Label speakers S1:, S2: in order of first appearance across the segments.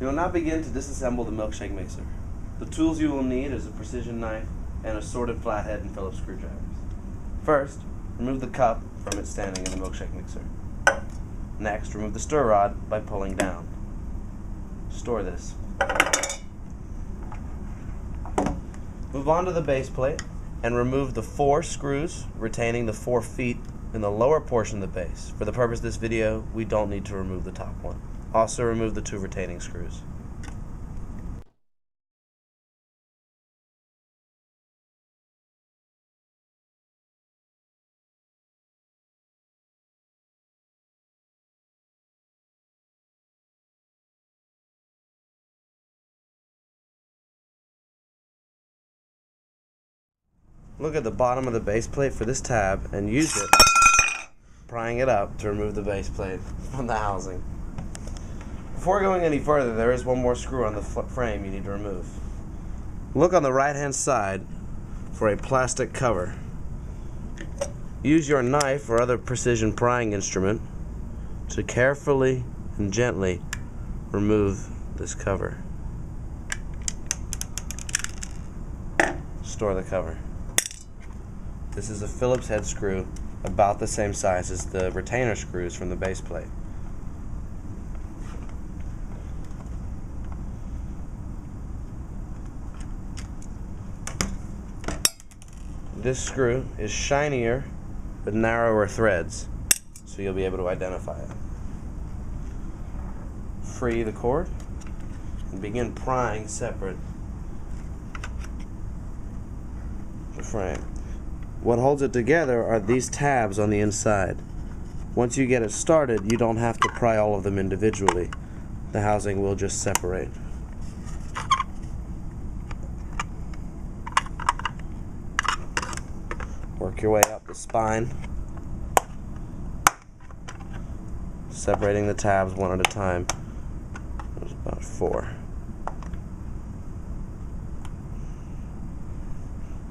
S1: We will now begin to disassemble the milkshake mixer. The tools you will need is a precision knife and assorted flathead and Phillips screwdrivers. First, remove the cup from its standing in the milkshake mixer. Next, remove the stir rod by pulling down. Store this. Move on to the base plate and remove the 4 screws retaining the 4 feet in the lower portion of the base. For the purpose of this video, we don't need to remove the top one. Also remove the 2 retaining screws. Look at the bottom of the base plate for this tab and use it, prying it up to remove the base plate from the housing. Before going any further, there is one more screw on the frame you need to remove. Look on the right hand side for a plastic cover. Use your knife or other precision prying instrument to carefully and gently remove this cover. Store the cover. This is a Phillips head screw about the same size as the retainer screws from the base plate. This screw is shinier with narrower threads, so you'll be able to identify it. Free the cord and begin prying separate the frame. What holds it together are these tabs on the inside. Once you get it started, you don't have to pry all of them individually. The housing will just separate. Work your way up the spine, separating the tabs one at a time. There's about 4.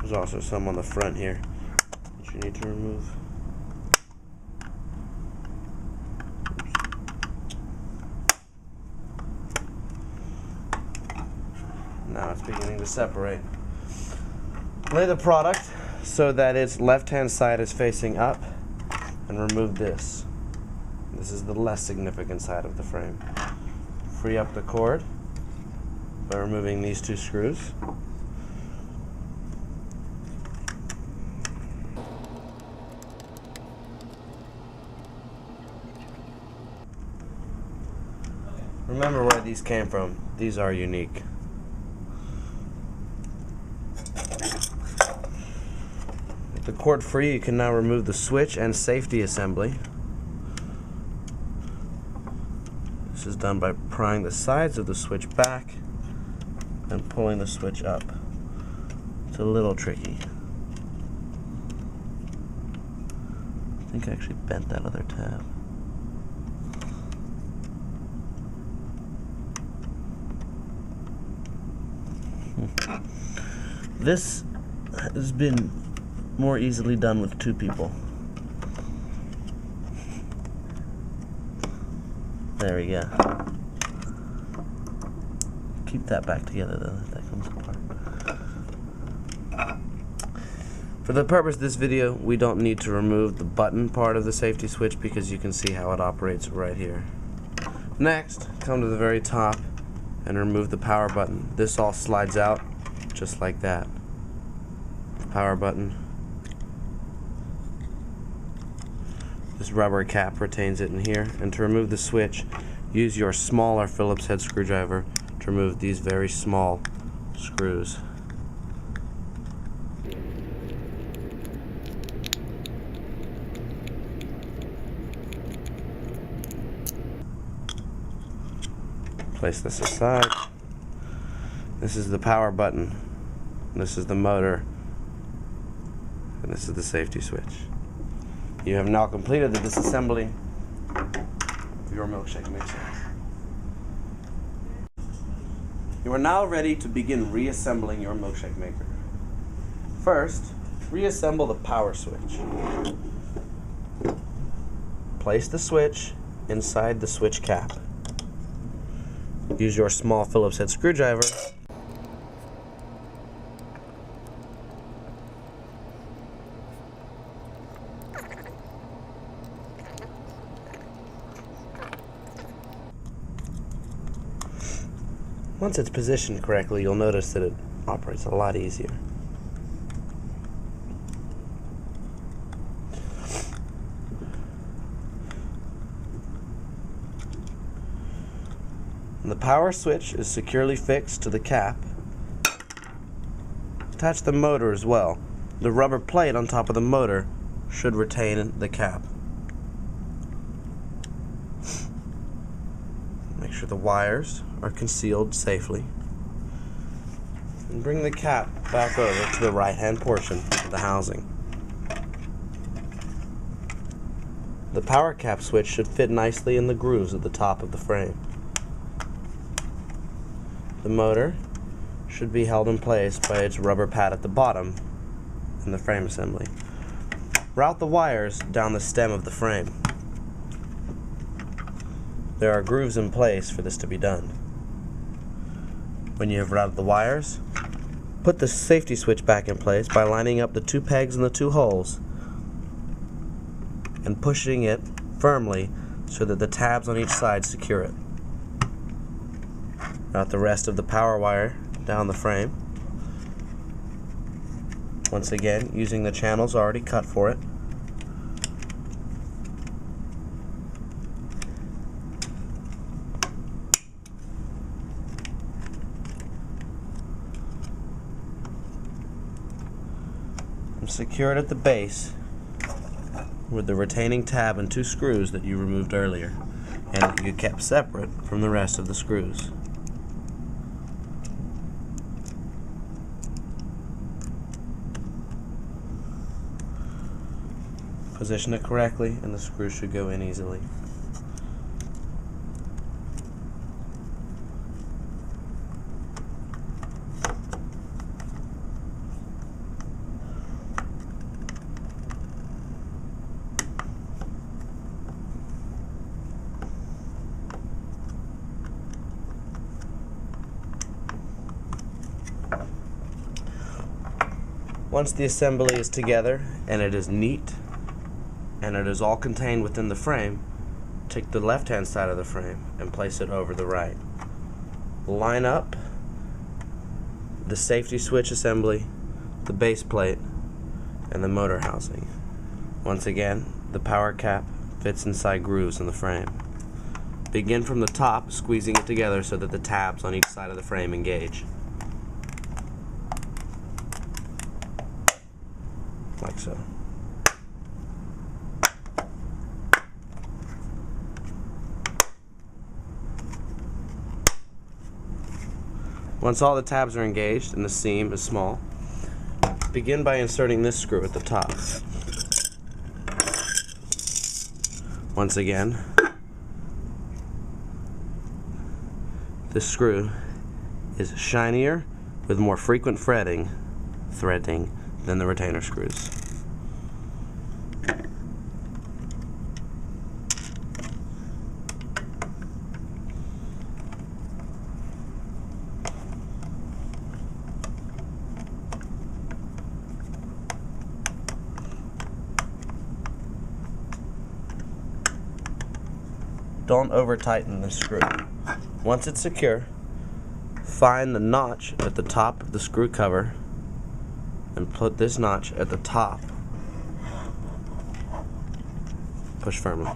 S1: There's also some on the front here that you need to remove. Now it's beginning to separate. Lay the product so that its left-hand side is facing up and remove this. This is the less significant side of the frame. Free up the cord by removing these 2 screws. Remember where these came from. These are unique. With the cord free, you can now remove the switch and safety assembly. This is done by prying the sides of the switch back and pulling the switch up. It's a little tricky. I think I actually bent that other tab. This has been more easily done with 2 people. There we go. Keep that back together though, if that comes apart. For the purpose of this video, we don't need to remove the button part of the safety switch because you can see how it operates right here. Next, come to the very top and remove the power button. This all slides out just like that. Power button. This rubber cap retains it in here, and to remove the switch, use your smaller Phillips head screwdriver to remove these very small screws. Place this aside. This is the power button. This is the motor. And this is the safety switch. You have now completed the disassembly of your milkshake mixer. You are now ready to begin reassembling your milkshake maker. First, reassemble the power switch. Place the switch inside the switch cap. Use your small Phillips head screwdriver Once it's positioned correctly, you'll notice that it operates a lot easier. The power switch is securely fixed to the cap. Attach the motor as well. The rubber plate on top of the motor should retain the cap. Make sure the wires are concealed safely. And bring the cap back over to the right-hand portion of the housing. The power cap switch should fit nicely in the grooves at the top of the frame. The motor should be held in place by its rubber pad at the bottom in the frame assembly. Route the wires down the stem of the frame. There are grooves in place for this to be done. When you have routed the wires, put the safety switch back in place by lining up the 2 pegs in the 2 holes and pushing it firmly so that the tabs on each side secure it. Route the rest of the power wire down the frame. Once again, using the channels already cut for it. And secure it at the base with the retaining tab and 2 screws that you removed earlier, and that you kept separate from the rest of the screws. Position it correctly and the screw should go in easily. Once the assembly is together and it is neat and it is all contained within the frame, take the left-hand side of the frame and place it over the right. Line up the safety switch assembly, the base plate, and the motor housing. Once again, the power cap fits inside grooves in the frame. Begin from the top, squeezing it together so that the tabs on each side of the frame engage. Like so. Once all the tabs are engaged and the seam is small, begin by inserting this screw at the top. Once again, this screw is shinier with more frequent threading than the retainer screws. Don't over tighten the screw. Once it's secure, find the notch at the top of the screw cover and put this notch at the top. Push firmly.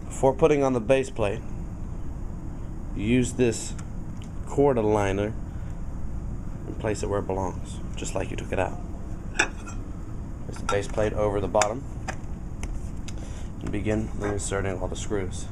S1: Before putting on the base plate, use this cord aligner and place it where it belongs, just like you took it out. Place the base plate over the bottom and begin reinserting all the screws.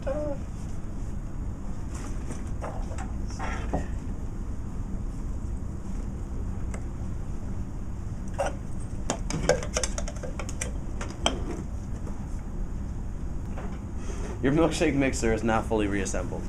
S1: Ta-da. Your milkshake mixer is now fully reassembled.